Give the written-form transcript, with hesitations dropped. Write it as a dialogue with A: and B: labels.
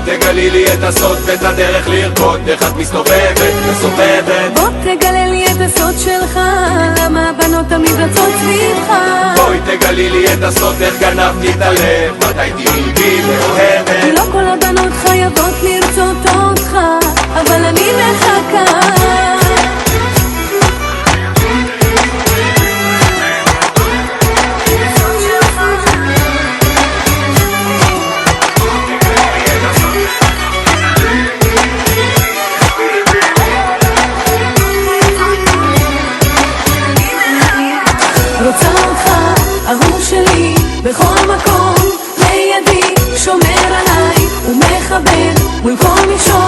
A: תגלי לי את הסוד ואת הדרך לרקוד, איך את מסתובבת וסובבת.
B: בוא תגלה לי את הסוד שלך, למה הבנות תמיד רצות סביבך.
A: בואי תגלי לי את הסוד, איך גנבתי את הלב, מתי תהיי בי מאוהבת.
B: לא כל הבנות חייבות לרצות אותך, אבל אני מחכה. רוצה אותך, אהוב שלי, בכל מקום, לידי, שומר עליי, ומחבר, מול כל מישור.